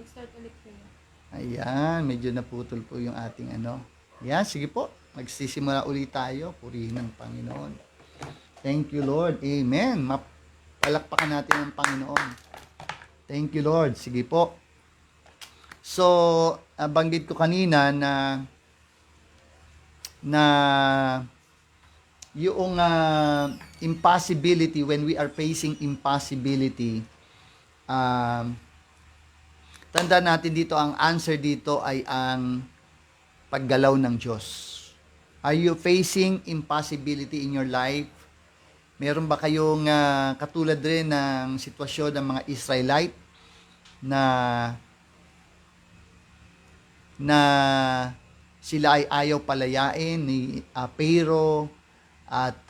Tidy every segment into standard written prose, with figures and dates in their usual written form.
Mag-start ulit kayo. Ayan, medyo naputol po yung ating ano. Yan, sige po. Magsisimula ulit tayo. Purihin ng Panginoon. Thank you, Lord. Amen. Palakpakan natin ang Panginoon. Thank you, Lord. Sige po. So, banggit ko kanina na yung impossibility, when we are facing impossibility, tanda natin dito, ang answer dito ay ang paggalaw ng Diyos. Are you facing impossibility in your life? Meron ba kayong katulad rin ng sitwasyon ng mga Israelite na sila ay ayaw palayain ni Pharaoh at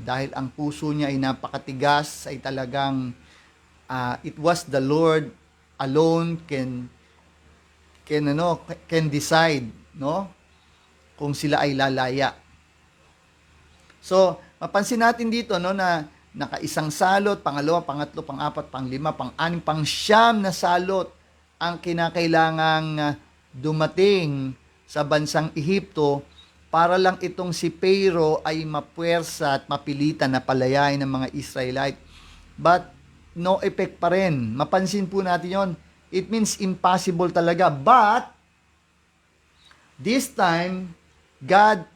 dahil ang puso niya ay napakatigas, ay talagang it was the Lord alone can decide, no, kung sila ay lalaya. So mapansin natin dito, no, na nakaisang salot, pangalawa, pangatlo, pang-apat, pang-lima, pang-anim, pang-siyam na salot ang kinakailangang dumating sa bansang Ehipto para lang itong si Pharaoh ay mapuwersa at mapilitan na palayain ng mga Israelite. But no effect pa rin. Mapansin po natin yon. It means impossible talaga. But this time, God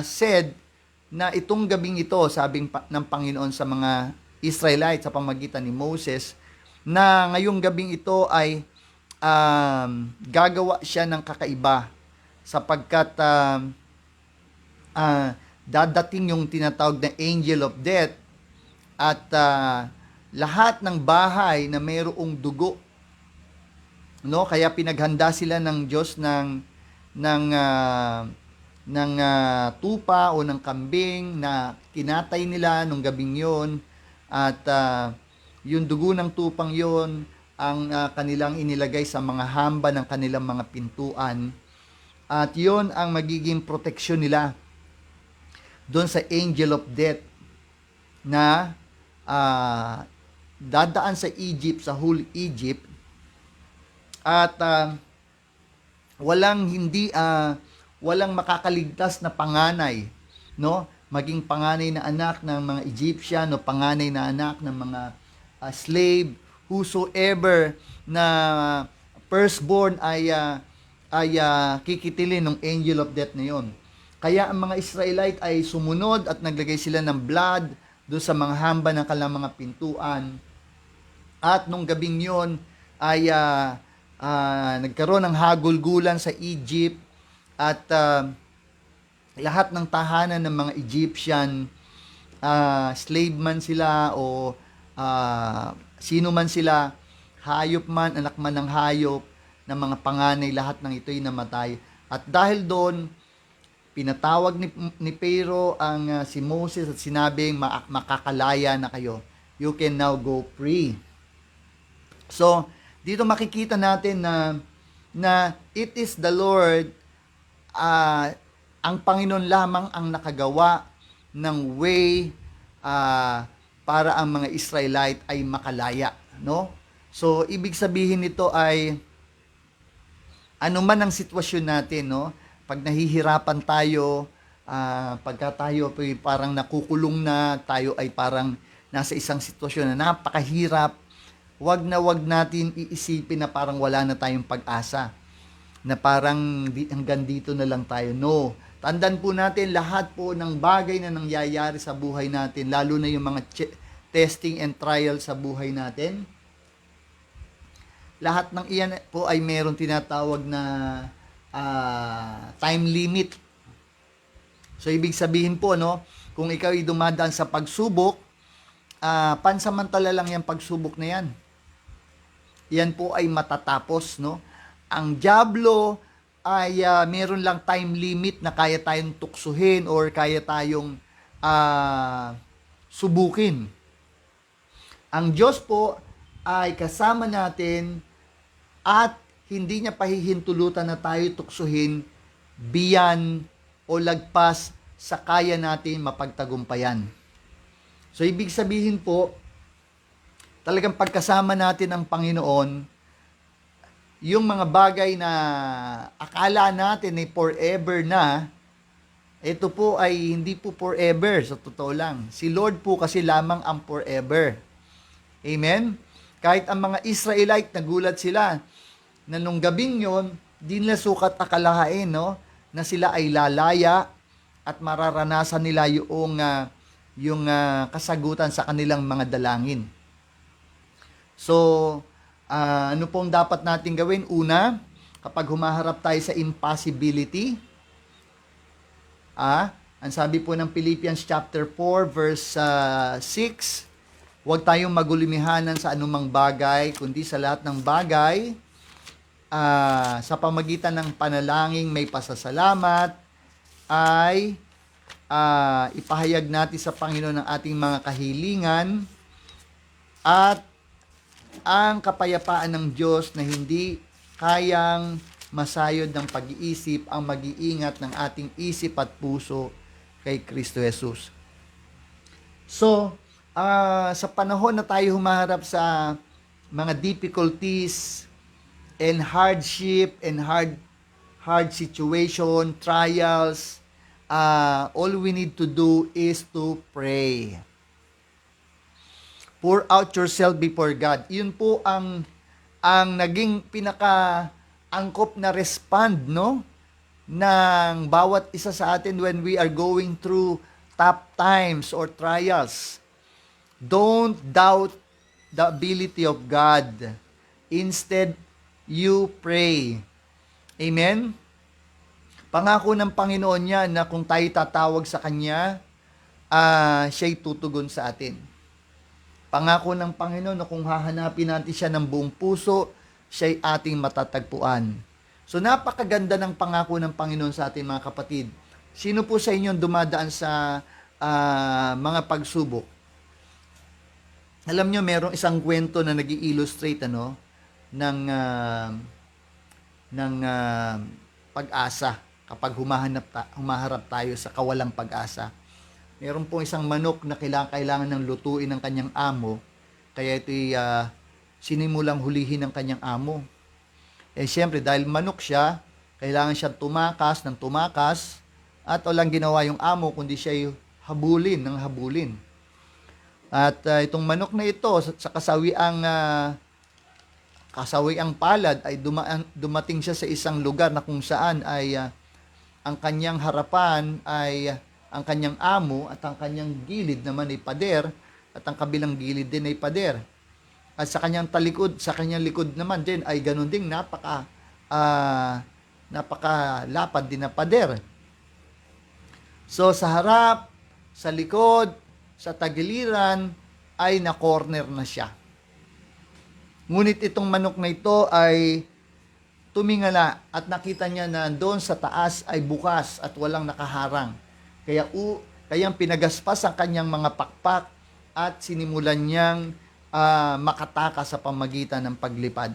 said na itong gabing ito, sabing ng Panginoon sa mga Israelites sa pamagitan ni Moses, na ngayong gabing ito ay gagawa siya ng kakaiba sapagkat dadating yung tinatawag na angel of death at lahat ng bahay na mayroong dugo, no, kaya pinaghanda sila ng Diyos ng tupa o ng kambing na kinatay nila nung gabing yon at yung dugo ng tupang yon ang kanilang inilagay sa mga hamba ng kanilang mga pintuan at yon ang magiging proteksyon nila doon sa angel of death na dadaan sa Egypt, sa whole Egypt at walang makakaligtas na panganay, no? Maging panganay na anak ng mga Egyptian o panganay na anak ng mga slave, whosoever na firstborn ay kikitilin ng angel of death na yon. Kaya ang mga Israelite ay sumunod at naglagay sila ng blood doon sa mga hamba ng kanilang mga pintuan. At nung gabing yon ay nagkaroon ng hagulgulan sa Egypt at lahat ng tahanan ng mga Egyptian, slave man sila o sino man sila, hayop man, anak man ng hayop, ng mga panganay, lahat ng ito'y namatay. At dahil doon, pinatawag ni Pharaoh ang si Moses at sinabing makakalaya na kayo. You can now go free. So, dito makikita natin na it is the Lord, ang Panginoon lamang ang nakagawa ng way para ang mga Israelite ay makalaya, no? So, ibig sabihin nito ay ano man ang sitwasyon natin, no? Pag nahihirapan tayo, pagka tayo ay parang nakukulong na, tayo ay parang nasa isang sitwasyon na napakahirap, wag natin iisipin na parang wala na tayong pag-asa, na parang hanggang dito na lang tayo. No. Tandaan po natin, lahat po ng bagay na nangyayari sa buhay natin, lalo na yung mga testing and trial sa buhay natin, lahat ng iyan po ay meron tinatawag na time limit. So, ibig sabihin po, no, kung ikaw ay dumadaan sa pagsubok, pansamantala lang yung pagsubok na yan. Yan po ay matatapos, no? Ang dyablo ay meron lang time limit na kaya tayong tuksuhin or kaya tayong subukin. Ang Diyos po ay kasama natin at hindi niya pahihintulutan na tayo tuksuhin beyond o lagpas sa kaya natin mapagtagumpayan. So, ibig sabihin po, talagang pagkasama natin ang Panginoon, yung mga bagay na akala natin ay forever na, ito po ay hindi po forever, sa totoo lang. Si Lord po kasi lamang ang forever. Amen? Kahit ang mga Israelite, nagulat sila na nung gabing yon, di nila sukat akalahain, no? Na sila ay lalaya at mararanasan nila yung kasagutan sa kanilang mga dalangin. So, ano pong dapat natin gawin? Una, kapag humaharap tayo sa impossibility, ang sabi po ng Philippians chapter 4 verse 6, huwag tayong magulimahanan sa anumang bagay, kundi sa lahat ng bagay, sa pamagitan ng panalangin may pasasalamat, ay ipahayag natin sa Panginoon ang ating mga kahilingan, at ang kapayapaan ng Diyos na hindi kayang masayod ng pag-iisip ang mag-iingat ng ating isip at puso kay Kristo Jesus. So, sa panahon na tayo humaharap sa mga difficulties and hardship and hard situation, trials, all we need to do is to pray. Pour out yourself before God. Yun po ang naging pinaka-angkop na respond, no? Ng bawat isa sa atin when we are going through tough times or trials. Don't doubt the ability of God. Instead, you pray. Amen? Pangako ng Panginoon niya na kung tayo tatawag sa Kanya, siya'y tutugon sa atin. Pangako ng Panginoon na kung hahanapin natin siya ng buong puso, siya'y ating matatagpuan. So napakaganda ng pangako ng Panginoon sa atin, mga kapatid. Sino po sa inyo dumadaan sa mga pagsubok? Alam nyo, merong isang kwento na nag-i-illustrate ng pag-asa kapag humaharap tayo sa kawalang pag-asa. Meron pong isang manok na kailangan ng lutuin ng kanyang amo, kaya ito'y sinimulang hulihin ng kanyang amo. Siyempre, dahil manok siya, kailangan siya tumakas ng tumakas, at walang ginawa yung amo, kundi siya habulin ng habulin. At itong manok na ito, sa kasawiang palad, ay dumating siya sa isang lugar na kung saan ay ang kanyang harapan ay ang kanyang amo, at ang kanyang gilid naman ay pader, at ang kabilang gilid din ay pader. At sa kanyang likod naman din ay ganun ding napakalapad din na pader. So sa harap, sa likod, sa tagiliran ay na-corner na siya. Ngunit itong manok na ito ay tumingala at nakita niya na doon sa taas ay bukas at walang nakaharang. Kaya pinagaspas ang kanyang mga pakpak at sinimulan niyang makatakas sa pamagitan ng paglipad.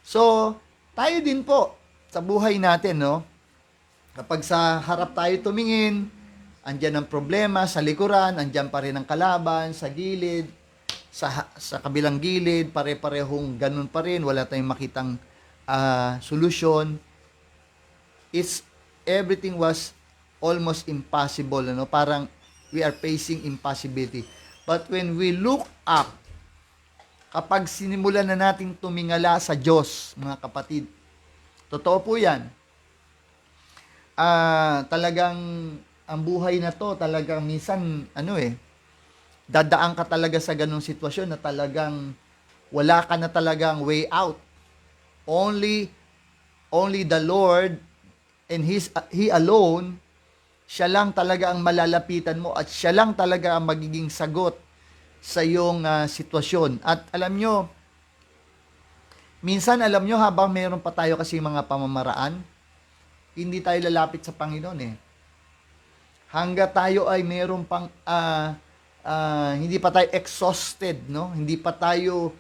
So, tayo din po sa buhay natin, no? Kapag sa harap tayo tumingin, andyan ang problema, sa likuran, andyan pa rin ang kalaban, sa gilid, sa kabilang gilid, pare-parehong ganun pa rin, wala tayong makitang solusyon. Everything was almost impossible, parang we are facing impossibility. But when we look up, kapag sinimulan na nating tumingala sa Diyos, mga kapatid, totoo po yan. Talagang ang buhay na to, talagang minsan, dadaan ka talaga sa ganung sitwasyon na talagang wala ka na talagang way out. Only the Lord and He alone, siya lang talaga ang malalapitan mo at siya lang talaga ang magiging sagot sa iyong sitwasyon. At alam nyo, minsan habang meron pa tayo kasi mga pamamaraan, hindi tayo lalapit sa Panginoon Hanggat tayo ay meron pang hindi pa tayo exhausted, no? Hindi pa tayo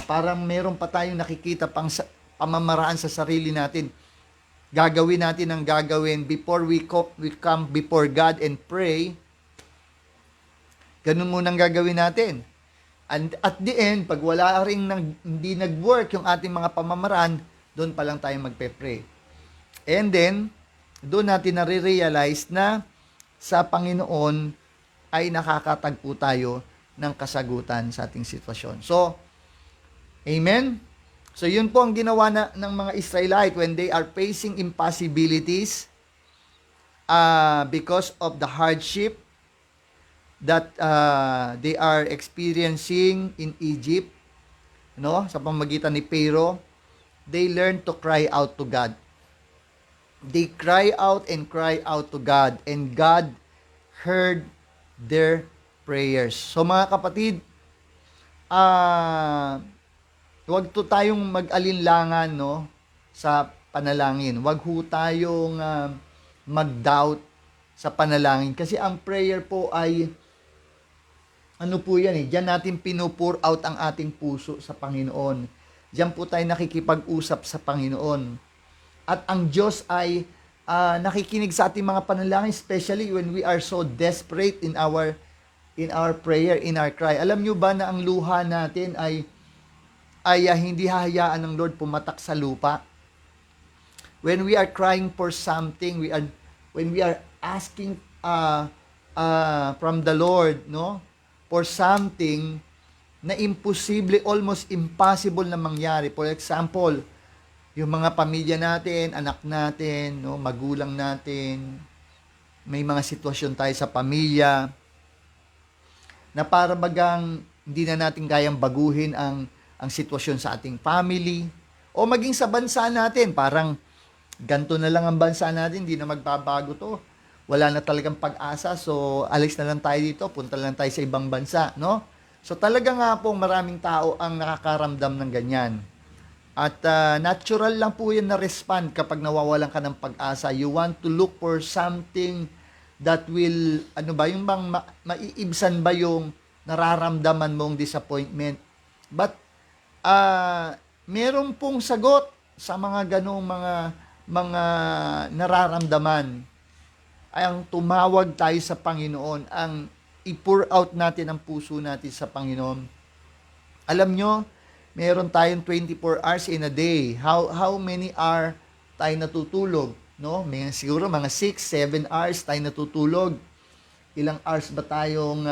parang meron pa tayong nakikita pang pamamaraan sa sarili natin. Gagawin natin ang gagawin before we come before God and pray. Ganun munang gagawin natin. And at the end, pag wala ring hindi nag-work yung ating mga pamamaraan, doon pa lang tayo magpe-pray. And then, doon natin nare-realize na sa Panginoon ay nakakatagpo tayo ng kasagutan sa ating sitwasyon. So, amen? So, yun po ang ginawa ng mga Israelite when they are facing impossibilities because of the hardship that they are experiencing in Egypt, no? Sa pamamagitan ni Pharaoh, they learn to cry out to God. They cry out to God, and God heard their prayers. So mga kapatid, wag to tayong mag-alinlangan, no, sa panalangin. Wag ho tayong mag-doubt sa panalangin, kasi ang prayer po ay ano po yan diyan natin pinupur out ang ating puso sa Panginoon. Diyan po tayo nakikipag-usap sa Panginoon. At ang Diyos ay nakikinig sa ating mga panalangin, especially when we are so desperate in our prayer, in our cry. Alam nyo ba na ang luha natin ay hindi hahayaan ng Lord pumatak sa lupa? When we are crying for something, when we are asking from the Lord, no, for something na imposible, almost impossible na mangyari. For example, yung mga pamilya natin, anak natin, no, magulang natin, may mga sitwasyon tayo sa pamilya na para bagang hindi na natin kayang baguhin ang sitwasyon sa ating family, o maging sa bansa natin, parang ganito na lang ang bansa natin, hindi na magbabago to. Wala na talagang pag-asa, so alis na lang tayo dito, punta lang tayo sa ibang bansa, no? So talaga nga po maraming tao ang nakakaramdam ng ganyan. At natural lang po yan na respond kapag nawawalan ka ng pag-asa. You want to look for something that will, yung bang maiibsan ba yung nararamdaman mong disappointment. But, meron pong sagot sa mga ganong mga nararamdaman. Ay ang tumawag tayo sa Panginoon, ang i-pour out natin ang puso natin sa Panginoon. Alam nyo, meron tayong 24 hours in a day. How many hours tayo natutulog? No? Siguro mga 6, 7 hours tayo natutulog. Ilang hours ba tayong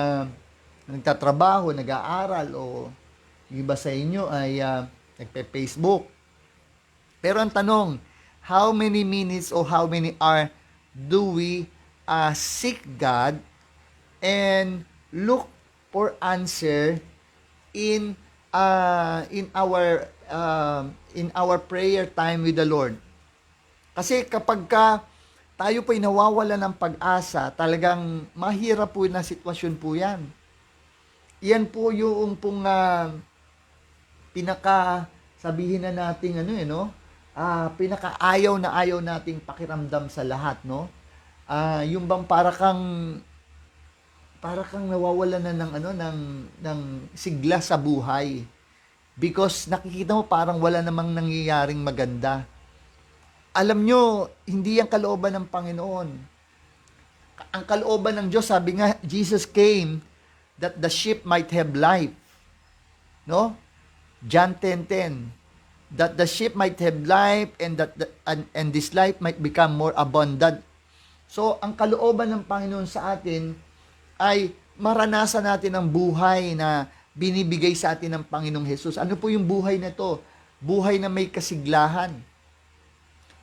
nagtatrabaho, nag-aaral, o iba sa inyo ay nagpe-Facebook? Pero ang tanong, how many minutes o how many hours do we seek God and look for answer in our prayer time with the Lord? Kasi kapag tayo po'y nawawala ng pag-asa, talagang mahirap po na sitwasyon po yan. Yan po yung sabihin na nating pinaka-ayaw na ayaw nating pakiramdam sa lahat, no? Yung bang para kang nawawalan na ng sigla sa buhay. Because nakikita mo parang wala namang nangyayaring maganda. Alam nyo, hindi ang kalooban ng Panginoon. Ang kalooban ng Diyos, sabi nga, Jesus came that the sheep might have life. No? John 10:10. That the sheep might have life and and this life might become more abundant. So, ang kalooban ng Panginoon sa atin ay maranasan natin ang buhay na binibigay sa atin ng Panginoong Hesus. Ano po yung buhay na to? Buhay na may kasiglahan.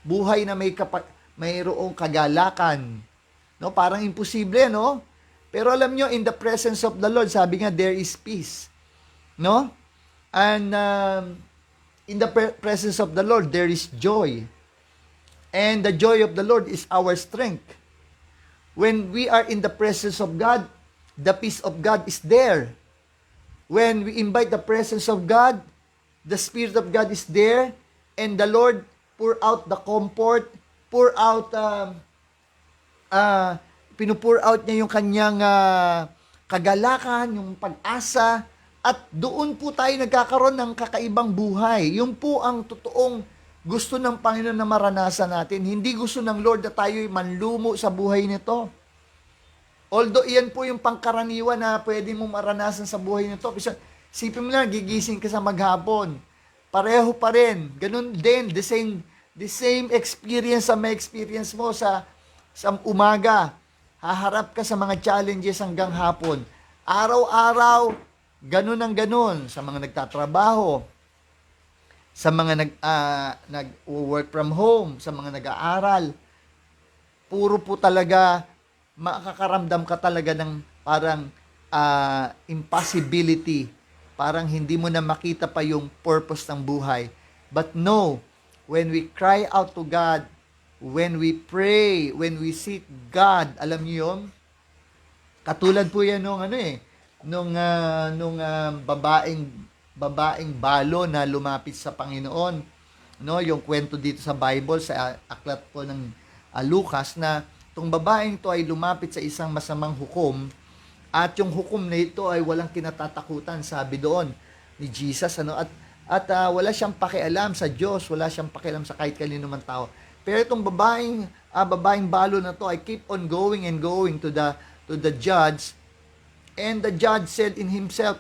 Buhay na mayroong kagalakan. No, parang imposible, no? Pero alam nyo, in the presence of the Lord, sabi nga, there is peace. No? And in the presence of the Lord, there is joy. And the joy of the Lord is our strength. When we are in the presence of God, the peace of God is there. When we invite the presence of God, the Spirit of God is there, and the Lord pour out the comfort, pinupur out niya yung kanyang kagalakan, yung pag-asa, at doon po tayo nagkakaroon ng kakaibang buhay. Yung po ang totoong gusto ng Panginoon na maranasan natin. Hindi gusto ng Lord na tayo'y manlumo sa buhay nito. Although iyan po yung pangkaraniwan na pwede mong maranasan sa buhay nito. Sipin mo lang, gigising ka sa maghapon. Pareho pa rin. Ganun din, the same experience sa may experience mo sa umaga. Haharap ka sa mga challenges hanggang hapon. Araw-araw, ganun ang ganun. Sa mga nagtatrabaho, sa mga nag-work from home, sa mga nag-aaral, puro po talaga, makakaramdam ka talaga ng parang impossibility. Parang hindi mo na makita pa yung purpose ng buhay. But no, when we cry out to God, when we pray, when we seek God, alam niyo yun? Katulad po yan nung babaeng balo na lumapit sa Panginoon. No, yung kwento dito sa Bible, sa aklat po ng Lucas, na tong babaeng to ay lumapit sa isang masamang hukom, at yung hukom na ito ay walang kinatatakutan, sabi doon ni Jesus, at wala siyang pakialam sa Diyos, wala siyang pakialam sa kahit kanino man tao. Pero itong babaeng balo na to ay keep on going and going to the judge, and the judge said in himself,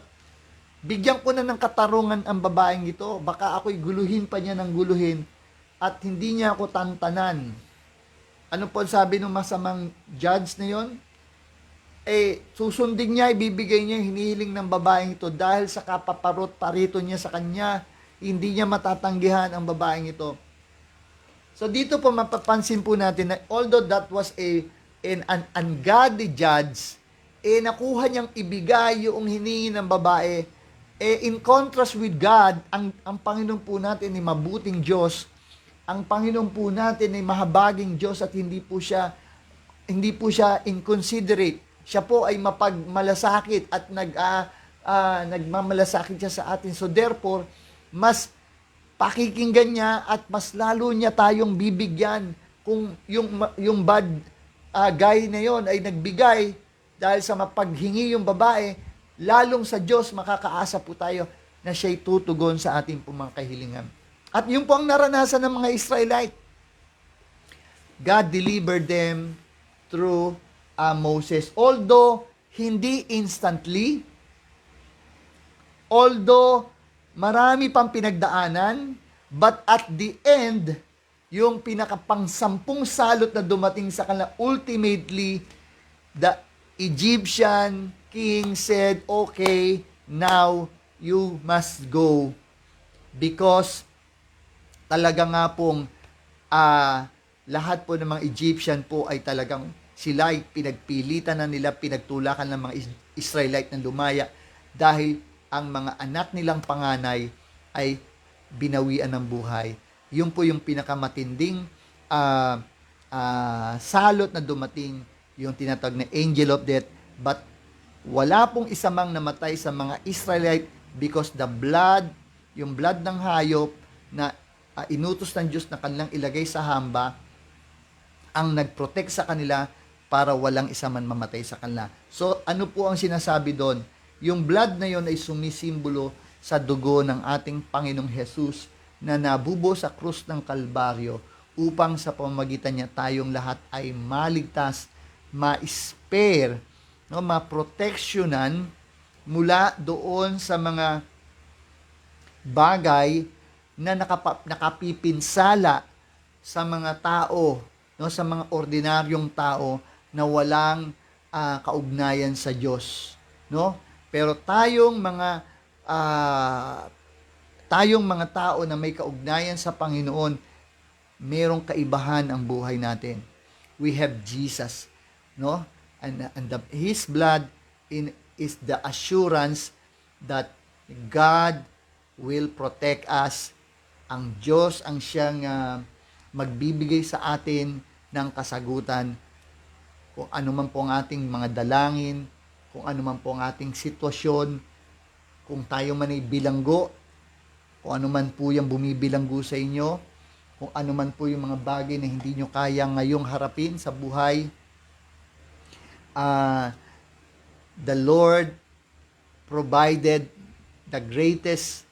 bigyan ko na ng katarungan ang babaeng ito, baka ako'y guluhin pa niya ng guluhin at hindi niya ako tantanan. Ano po sabi ng masamang judge na yon? Susundin niya, ibibigay niya yung hinihiling ng babaeng ito dahil sa kapaparot-parito niya sa kanya, hindi niya matatanggihan ang babaeng ito. So dito po mapapansin po natin na although that was an ungodly judge, nakuha niyang ibigay yung hiningi ng babae. In contrast with God, ang Panginoon po natin ay mabuting Diyos. Ang Panginoon po natin ay mahabaging Diyos at hindi po siya inconsiderate. Siya po ay mapagmalasakit at nagmamalasakit siya sa atin. So therefore, mas pakikinggan niya at mas lalo niya tayong bibigyan kung yung bad guy na yon ay nagbigay dahil sa mapaghingi yung babae, lalong sa Diyos makakaasa po tayo na siya'y tutugon sa ating mga kahilingan. At yun po ang naranasan ng mga Israelite. God delivered them through Moses. Although hindi instantly, although marami pang pinagdaanan, but at the end, yung pinakapang-sampung salot na dumating sa kanila, ultimately, the Egyptian king said, okay, now you must go. Because talaga nga pong lahat po ng mga Egyptian po ay talagang sila ay pinagpilitan na nila, pinagtulakan ng mga Israelite na lumaya dahil ang mga anak nilang panganay ay binawian ng buhay. Yun po yung pinakamatinding salot na dumating, yung tinatawag na angel of death. But wala pong isa mang namatay sa mga Israelite because the blood, yung blood ng hayop na inutos ng Diyos na kanilang ilagay sa hamba, ang nag-protect sa kanila para walang isa man mamatay sa kanila. So, ano po ang sinasabi doon? Yung blood na yon ay sumisimbolo sa dugo ng ating Panginoong Jesus na nabubo sa krus ng Kalbaryo upang sa pamamagitan niya tayong lahat ay maligtas, ma-spare, ma-protectionan mula doon sa mga bagay na nakapipinsala sa mga tao, sa mga ordinaryong tao na walang kaugnayan sa Diyos, Pero tayong mga tao na may kaugnayan sa Panginoon, merong kaibahan ang buhay natin. We have Jesus, And His blood is the assurance that God will protect us. Ang Diyos ang siyang magbibigay sa atin ng kasagutan kung ano man po ang ating mga dalangin, kung ano man po ang ating sitwasyon, kung tayo man ay bilanggo, kung ano man po yung bumibilanggo sa inyo, kung ano man po yung mga bagay na hindi nyo kaya ngayong harapin sa buhay, the Lord provided the greatest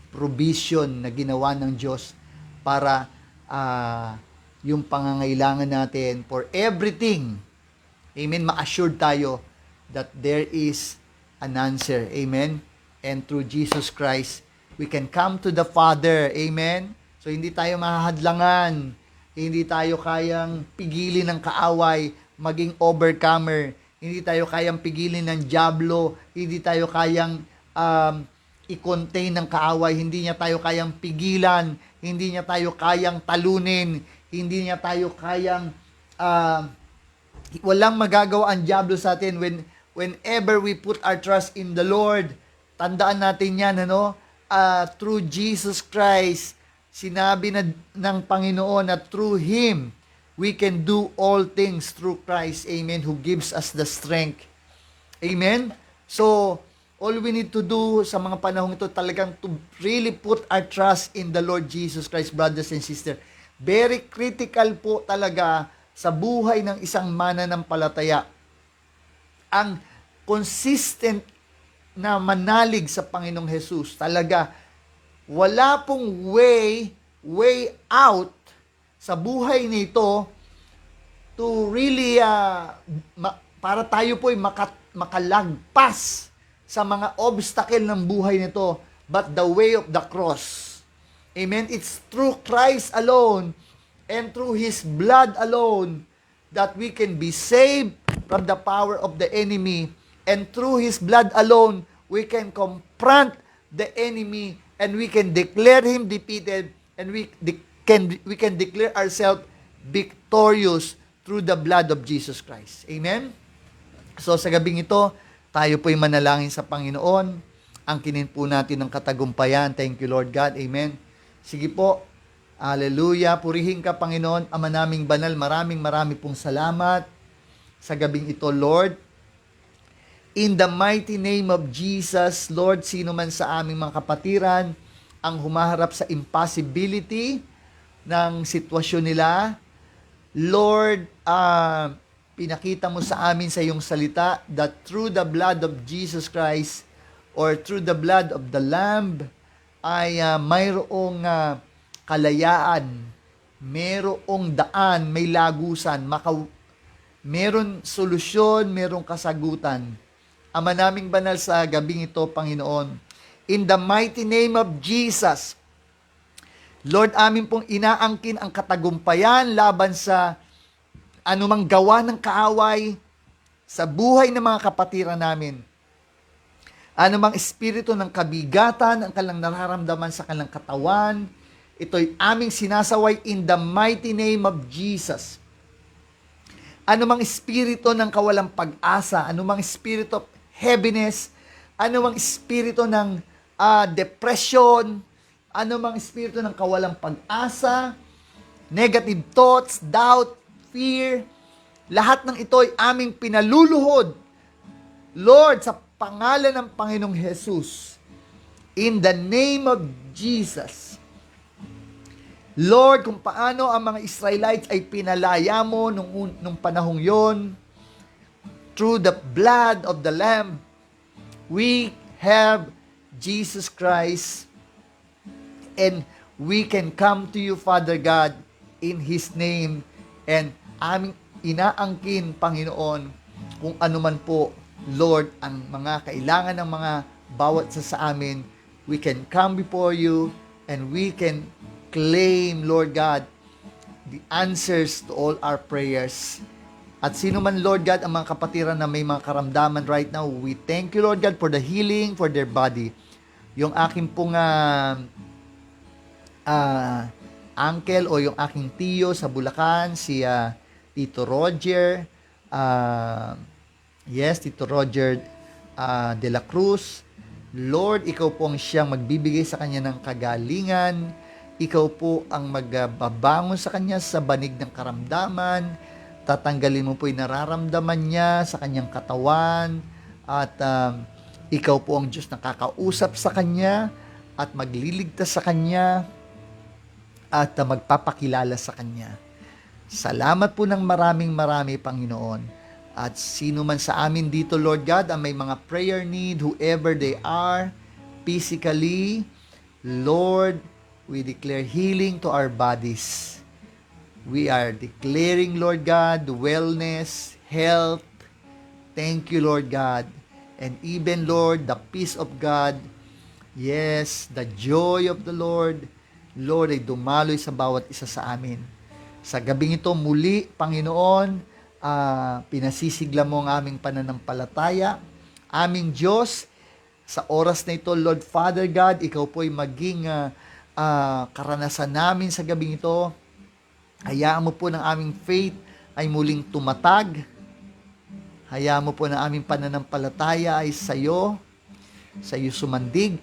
provision na ginawa ng Diyos para yung pangangailangan natin for everything Amen, ma-assured tayo that there is an answer. Amen. And through Jesus Christ, we can come to the Father. Amen. So, hindi tayo mahahadlangan. Hindi tayo kayang pigilin ng kaaway, maging overcomer. Hindi tayo kayang pigilin ng dyablo. Hindi tayo kayang i-contain ng kaaway. Hindi niya tayo kayang pigilan. Hindi niya tayo kayang talunin. Hindi niya tayo kayang walang magagawa ang dyablo sa atin whenever we put our trust in the Lord. Tandaan natin yan, through Jesus Christ, sinabi ng Panginoon na through Him, we can do all things through Christ, amen, who gives us the strength. Amen? So, all we need to do sa mga panahong ito talagang to really put our trust in the Lord Jesus Christ, brothers and sisters. Very critical po talaga sa buhay ng isang mananampalataya ang consistent na manalig sa Panginoong Jesus. Talaga, wala pong way out sa buhay nito to really, para tayo po'y makalagpas sa mga obstacle ng buhay nito, but the way of the cross. Amen? It's through Christ alone and through His blood alone that we can be saved from the power of the enemy. And through His blood alone, we can confront the enemy and we can declare him defeated and we can declare ourselves victorious through the blood of Jesus Christ. Amen? So sa gabing ito, tayo po'y manalangin sa Panginoon. Angkinin po natin ng katagumpayan. Thank you, Lord God. Amen. Sige po. Hallelujah. Purihin ka, Panginoon. Ama naming banal, maraming pong salamat sa gabing ito, Lord. In the mighty name of Jesus, Lord, sino man sa aming mga kapatiran ang humaharap sa impossibility ng sitwasyon nila, Lord, pinakita mo sa amin sa iyong salita that through the blood of Jesus Christ or through the blood of the Lamb ay mayroong kalayaan, mayroong daan, may lagusan, meron solusyon, merong kasagutan. Ama naming banal sa gabing ito, Panginoon, in the mighty name of Jesus, Lord, amin pong inaangkin ang katagumpayan laban sa anumang gawa ng kaaway sa buhay ng mga kapatiran namin. Anumang espiritu ng kabigatan ang kanilang nararamdaman sa kanilang katawan, ito'y aming sinasaway in the mighty name of Jesus. Anumang espiritu ng kawalang pag-asa, anumang espiritu of heaviness, anumang espiritu ng depression, anumang espiritu ng kawalang pag-asa, negative thoughts, doubt, fear, lahat ng ito ay aming pinaluluhod, Lord, sa pangalan ng Panginoong Jesus, in the name of Jesus. Lord, kung paano ang mga Israelites ay pinalaya mo nung panahong yon, through the blood of the Lamb, we have Jesus Christ, and we can come to you, Father God, in His name, and aming inaangkin, Panginoon, kung ano man po, Lord, ang mga kailangan ng mga bawat sa amin, we can come before you, and we can claim, Lord God, the answers to all our prayers. At sino man, Lord God, ang mga kapatiran na may mga karamdaman right now, we thank you, Lord God, for the healing for their body. Yung aking pong uncle o yung aking tiyo sa Bulacan, si Tito Roger, Tito Roger de la Cruz. Lord, ikaw po ang siyang magbibigay sa kanya ng kagalingan. Ikaw po ang magbabangon sa kanya sa banig ng karamdaman. Tatanggalin mo po yung nararamdaman niya sa kanyang katawan. At ikaw po ang Diyos na kakausap sa kanya at magliligtas sa kanya at magpapakilala sa kanya. Salamat po ng marami, Panginoon. At sino man sa amin dito, Lord God, ang may mga prayer need, whoever they are, physically, Lord, we declare healing to our bodies. We are declaring, Lord God, wellness, health, thank you, Lord God. And even, Lord, the peace of God, yes, the joy of the Lord, Lord, ay dumaloy sa bawat isa sa amin. Sa gabing ito, muli, Panginoon, pinasisigla mo ang aming pananampalataya. Aming Diyos, sa oras na ito, Lord Father God, ikaw po ay maging karanasan namin sa gabing ito. Hayaan mo po ng aming faith ay muling tumatag. Hayaan mo po na aming pananampalataya ay sa iyo sumandig.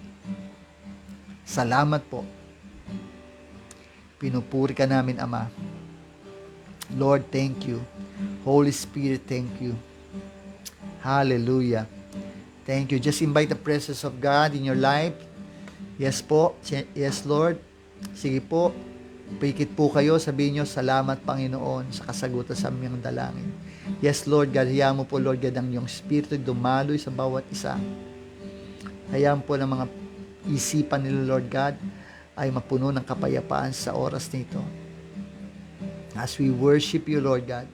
Salamat po. Pinupuri ka namin, Ama. Lord, thank you. Holy Spirit, thank you. Hallelujah. Thank you. Just invite the presence of God in your life. Yes po. Yes, Lord. Sige po. Pikit po kayo, sabihin nyo, salamat Panginoon sa kasagutan sa aming dalangin. Yes, Lord God, hayaan mo po, Lord God, ang iyong Espiritu dumaloy sa bawat isa. Hayaan po ng mga isipan nila, Lord God, ay mapuno ng kapayapaan sa oras nito. As we worship you, Lord God.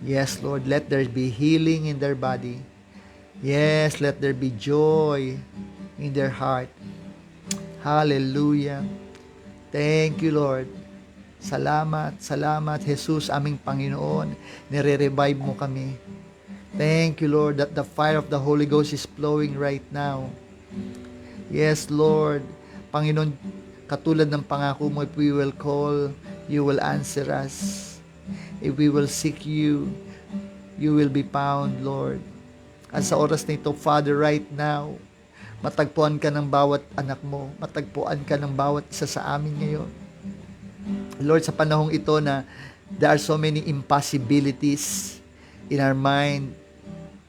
Yes, Lord, let there be healing in their body. Yes, let there be joy in their heart. Hallelujah. Thank you, Lord. Salamat, salamat, Jesus, aming Panginoon. Nire-revive mo kami. Thank you, Lord, that the fire of the Holy Ghost is flowing right now. Yes, Lord. Panginoon, katulad ng pangako mo, if we will call, you will answer us. If we will seek you, you will be found, Lord. At sa oras na ito, Father, right now, matagpuan ka ng bawat anak mo. Matagpuan ka ng bawat isa sa amin ngayon. Lord, sa panahong ito na there are so many impossibilities in our mind,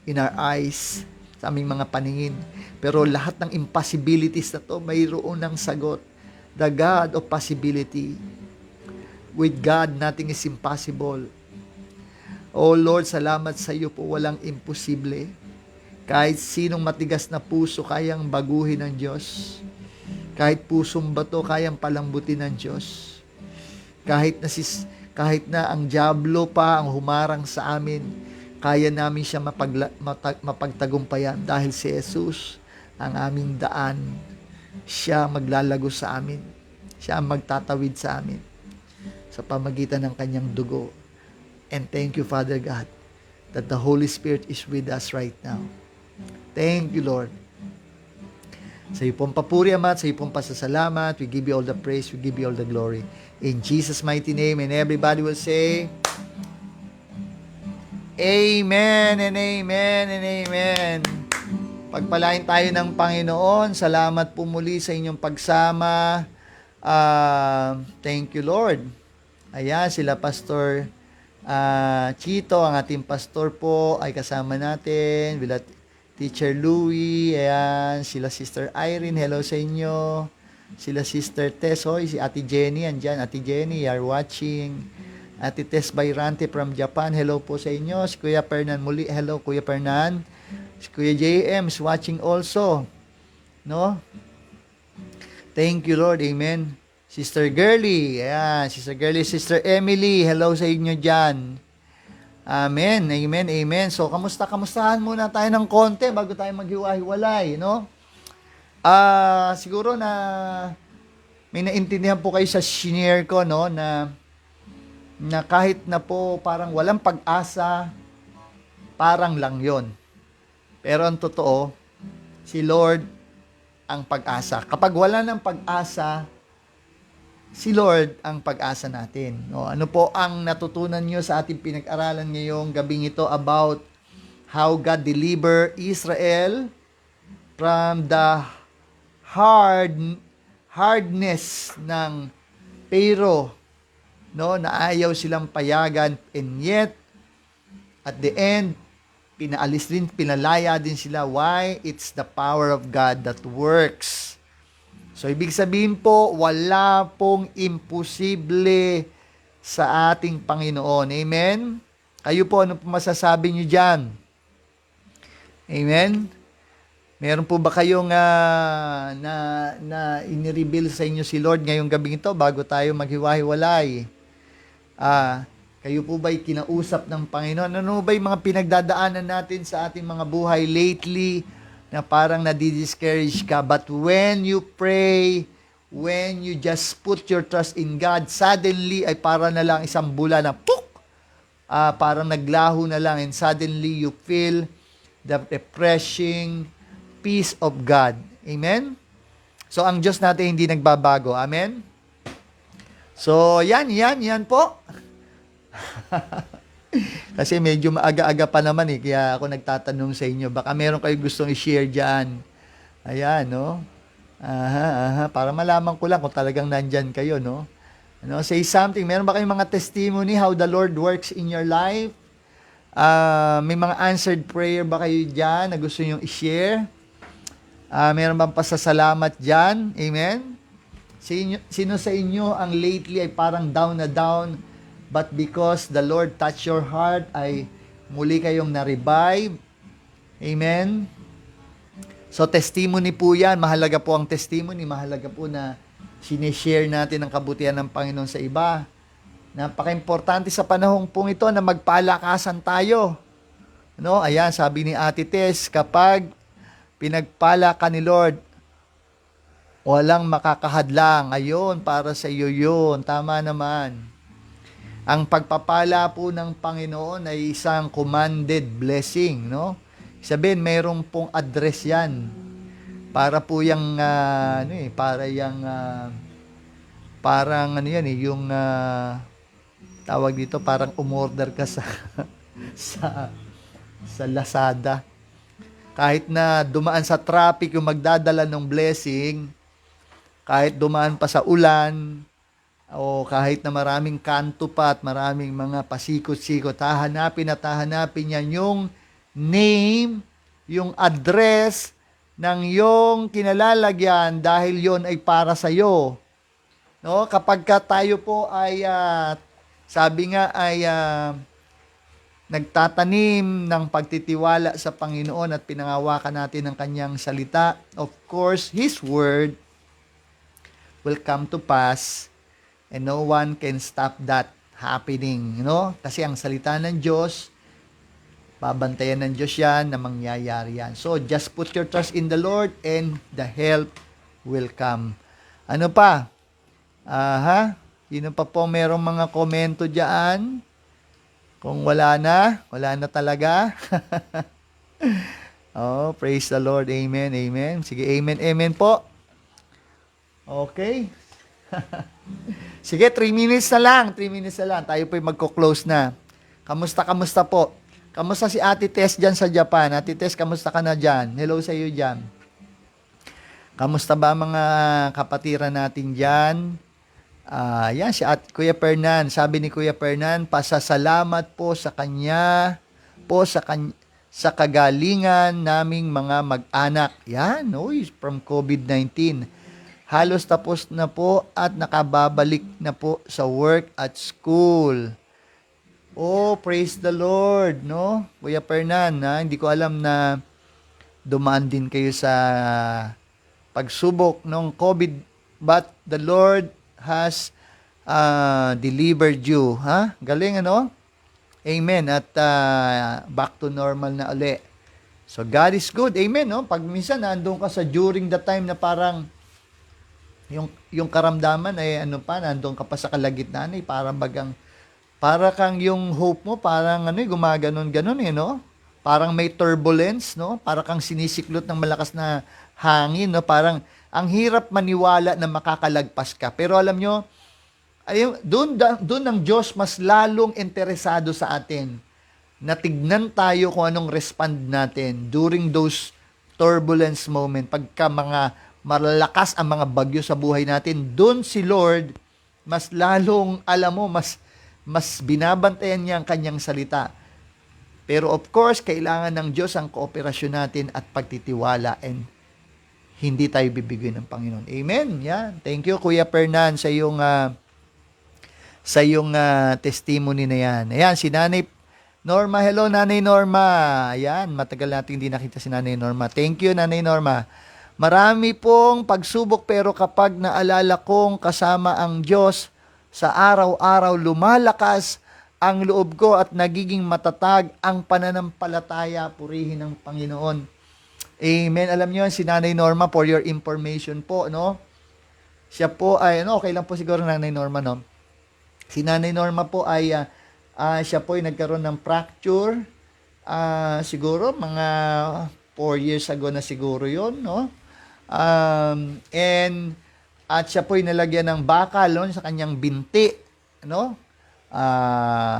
in our eyes, sa aming mga paningin. Pero lahat ng impossibilities na to, mayroon ng sagot. The God of possibility. With God, nothing is impossible. Oh Lord, salamat sa iyo po, walang imposible. Kahit sinong matigas na puso, kayang baguhin ng Diyos. Kahit pusong bato, kayang palambutin ng Diyos. Kahit na ang diablo pa ang humarang sa amin, kaya namin siya mapagtagumpayan dahil si Jesus ang aming daan. Siya maglalago sa amin. Siya ang magtatawid sa amin sa pamagitan ng kanyang dugo. And thank you, Father God, that the Holy Spirit is with us right now. Thank you, Lord. Sa iyo pong papuri, Ama, at sa iyo pong pasasalamat. We give you all the praise. We give you all the glory. In Jesus' mighty name, and everybody will say, Amen and Amen and Amen. Pagpalain tayo ng Panginoon. Salamat po muli sa inyong pagsama. Thank you, Lord. Ayan, sila Pastor Chito, ang ating pastor po, ay kasama natin. Bila Teacher Louie, ayan, sila Sister Irene, hello sa inyo. Sila Sister Tess, hoy, si Ate Jenny, andyan, Ate Jenny, you are watching. Ate Tess Bayrante from Japan, hello po sa inyo. Si Kuya Fernan muli, hello Kuya Fernan. Si Kuya JM is watching also. No? Thank you, Lord, amen. Sister Girly, ayan, Sister Girly, Sister Emily, hello sa inyo dyan. Amen, amen, amen. So, kamustahan muna tayo ng konti bago tayo maghiwa-hiwalay, no? Siguro na may naintindihan po kayo sa shinare ko, no, na kahit na po parang walang pag-asa, parang lang yon. Pero ang totoo, si Lord ang pag-asa. Kapag wala ng pag-asa, si Lord ang pag-asa natin. No, ano po ang natutunan nyo sa ating pinag-aralan ngayong gabing ito about how God deliver Israel from the hardness ng Pharaoh, no, na ayaw silang payagan, and yet at the end pinalaya din sila. Why? It's the power of God that works. So, ibig sabihin po, wala pong imposible sa ating Panginoon. Amen? Kayo po, ano po masasabi nyo dyan? Amen? Meron po ba kayong na inireveal sa inyo si Lord ngayong gabing ito bago tayo maghiwa-hiwalay? Kayo po ba'y kinausap ng Panginoon? Ano ba yung mga pinagdadaanan natin sa ating mga buhay lately na parang nadi-discourage ka? But when you pray, when you just put your trust in God, suddenly ay para na lang isang bula na puk! Parang naglaho na lang and suddenly you feel the refreshing peace of God. Amen? So, ang Diyos natin hindi nagbabago. Amen? So, yan po. Kasi medyo maaga-aga pa naman kaya ako nagtatanong sa inyo. Baka meron kayong gustong i-share dyan. Ayan, no? Para malaman ko lang kung talagang nandyan kayo, no? Say something. Meron ba kayong mga testimony how the Lord works in your life? May mga answered prayer ba kayo dyan na gusto nyo i-share? Meron bang pasasalamat dyan? Amen? Sino sa inyo ang lately ay parang down na down, but because the Lord touched your heart, ay muli kayong na-revive? Amen? So, testimony po yan. Mahalaga po ang testimony. Mahalaga po na sinishare natin ang kabutihan ng Panginoon sa iba. Napaka-importante sa panahong pong ito na magpalakasan tayo. Ayan, sabi ni Ate Tess, kapag pinagpala ka ni Lord, walang makakahadlang. Ayun, para sa iyo yun. Tama naman. Ang pagpapala po ng Panginoon ay isang commanded blessing, no? Sabihin, mayroong pong address yan. Para po yung, yung tawag dito, parang umorder ka sa, sa Lazada. Kahit na dumaan sa traffic yung magdadala ng blessing, kahit dumaan pa sa ulan, o kahit na maraming kanto pa at maraming mga pasikot-sikot, hahanapin yan yung name, yung address ng yung kinalalagyan dahil yon ay para sa iyo. No? Kapag tayo po ay, sabi nga ay nagtatanim ng pagtitiwala sa Panginoon at pinangawakan natin ng kanyang salita, of course, His Word will come to pass. And no one can stop that happening, Kasi ang salita ng Diyos, babantayan ng Diyos yan na mangyayari yan. So, just put your trust in the Lord and the help will come. Ano pa? Sino pa po merong mga komento dyan? Kung wala na talaga. Oh, praise the Lord. Amen, amen. Sige, amen, amen po. Okay. Sige, 3 minutes na lang. Tayo po'y magko-close na. Kamusta po? Kamusta si Ate Tess dyan sa Japan? Ate Tess, kamusta ka na dyan? Hello sa iyo dyan. Kamusta ba mga kapatiran natin dyan? Yan, si Kuya Fernan. Sabi ni Kuya Fernan, pasasalamat po sa kanya, sa kagalingan naming mga mag-anak. Yan, from COVID-19. Halos tapos na po at nakababalik na po sa work at school. Oh, praise the Lord, no? Kuya Fernan, hindi ko alam na dumaan din kayo sa pagsubok ng COVID, but the Lord has delivered you. Galing, Amen. At back to normal na uli. So, God is good. Amen, no? Pag minsan nandun ka sa during the time na parang yung karamdaman ay nandun ka pa sa kalagitnaan, para kang yung hope mo, parang gumaganon-ganon, no? Parang may turbulence, no? Para kang sinisiklot ng malakas na hangin, no? Parang ang hirap maniwala na makakalagpas ka. Pero alam nyo, doon ang Diyos mas lalong interesado sa atin na tignan tayo kung anong respond natin during those turbulence moment. Pagka mga malalakas ang mga bagyo sa buhay natin, doon si Lord mas lalong, mas binabantayan niya ang kanyang salita. Pero of course, kailangan ng Diyos ang kooperasyon natin at pagtitiwala, and hindi tayo bibigyan ng Panginoon. Amen. Yan. Thank you, Kuya Fernan, sa iyong testimony na yan. Ayan, si Nanay Norma. Hello, Nanay Norma. Ayan, matagal natin hindi nakita si Nanay Norma. Thank you, Nanay Norma. Marami pong pagsubok, pero kapag naalala kong kasama ang Diyos sa araw-araw, lumalakas ang loob ko at nagiging matatag ang pananampalataya. Purihin ng Panginoon. Amen. Alam niyo, si Nanay Norma, for your information po, no? Siya po ay, okay lang po siguro Nanay Norma, no? Si Nanay Norma po ay, siya po ay nagkaroon ng fracture. Siguro, mga 4 years ago na siguro yon, no? At siya po ay nalagyan ng bakal, no, sa kanyang binti, no?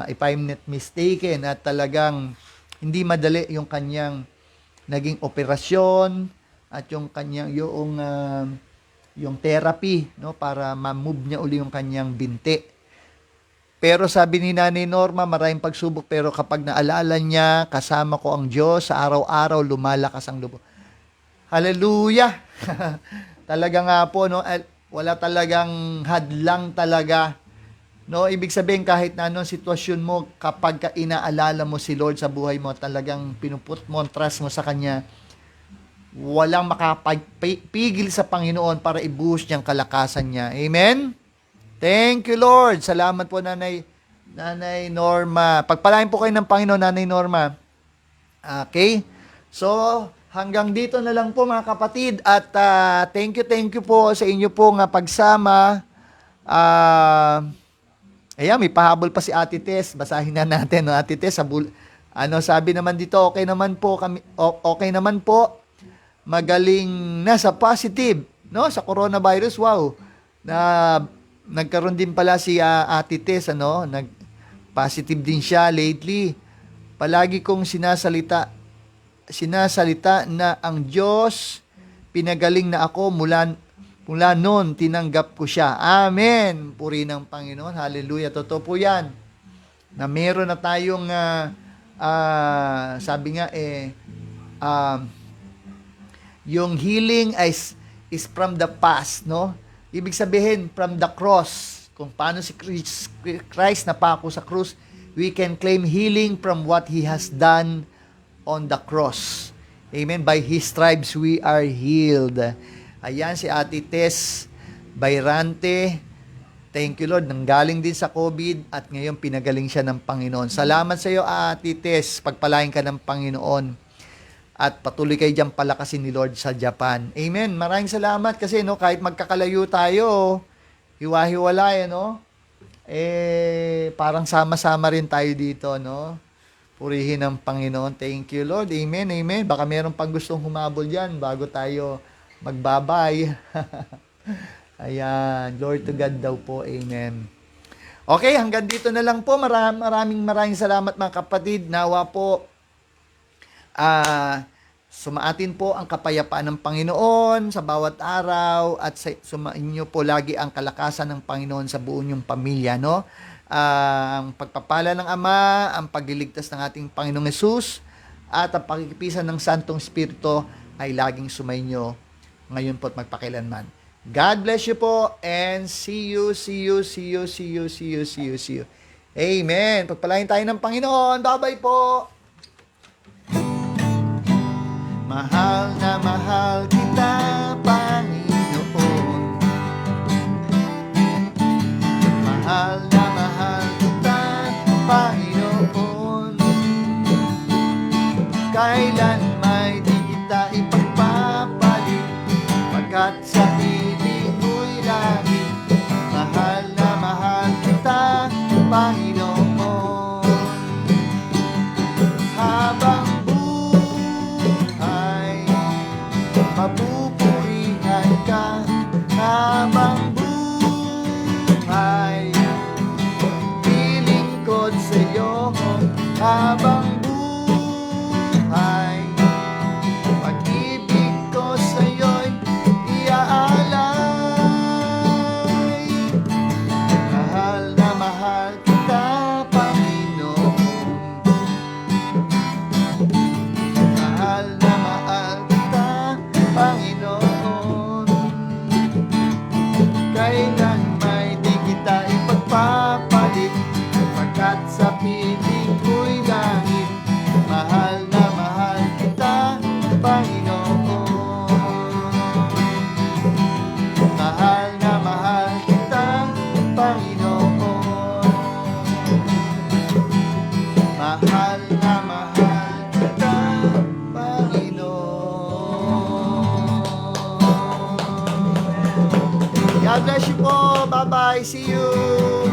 If I'm not mistaken, at talagang hindi madali yung kanyang naging operasyon at yung kanyang yung therapy, no, para ma-move niya uli yung kanyang binti. Pero sabi ni Nanay Norma, maraming pagsubok, pero kapag naalala niya, kasama ko ang Diyos, sa araw-araw lumalakas ang loob. Hallelujah! Talaga nga po, no, wala talagang hadlang talaga. No, ibig sabihin kahit na anong sitwasyon mo, kapag ka inaalala mo si Lord sa buhay mo, talagang pinuput mo, trust mo sa Kanya, walang makapigil sa Panginoon para i-boost niyang kalakasan niya. Amen? Thank you, Lord. Salamat po, Nanay Norma. Pagpalain po kayo ng Panginoon, Nanay Norma. Okay? So, hanggang dito na lang po mga kapatid. At thank you po sa inyo po nga pagsama. Ayan, may pahabol pa si Ate Tess. Basahin na natin, no? Ate Tess, sabi naman dito, okay naman po. Magaling na sa positive, no? Sa coronavirus, wow. Nagkaroon din pala si Ate Tess, positive din siya lately. Palagi kong sinasalita na ang Diyos, pinagaling na ako mula noon, tinanggap ko siya. Amen. Puri ng Panginoon. Hallelujah. Totoo po yan. Na meron na tayong, sabi nga, yung healing is from the past, no? Ibig sabihin, from the cross. Kung paano si Christ napako sa krus, we can claim healing from what He has done on the cross. Amen. By His stripes, we are healed. Ayan, si Ate Tess Bayrante. Thank you, Lord. Nanggaling din sa COVID at ngayon pinagaling siya ng Panginoon. Salamat sa iyo, Ate Tess. Pagpalain ka ng Panginoon. At patuloy kayo diyang palakasin ni Lord sa Japan. Amen. Maraming salamat kasi kahit magkakalayo tayo, hiwa-hiwalay, parang sama-sama rin tayo dito, Purihin ng Panginoon. Thank you, Lord. Amen, amen. Baka meron pang gustong humabol dyan bago tayo magbabay. Ayan. Glory to God daw po. Amen. Okay, hanggang dito na lang po. Maraming salamat mga kapatid. Nawa po, sumaatin po ang kapayapaan ng Panginoon sa bawat araw at sumainyo po lagi ang kalakasan ng Panginoon sa buong inyong pamilya, ang pagpapala ng Ama, ang pagliligtas ng ating Panginoong Hesus, at ang pakikipisan ng Santong Espiritu ay laging sumainyo ngayon po at magpakailanman. God bless you po and see you. Amen. Pagpalain tayo ng Panginoon. Bye-bye po. Mahal na mahal kita, Panginoon. Mahal na mahal kita, Panginoon. Kailan may di kita ipagpapalit, pagkat sa piling mo'y lagi. Mahal na mahal kita, Panginoon. Habang mapupurihan ka, habang buhay lilingkod sa'yo, habang buhay pag-ibig ko sa'yo'y iaalay. Mahal na mahal kita, Panginoon. Mahal na mahal Panginoon. God bless you po. Bye-bye. See you.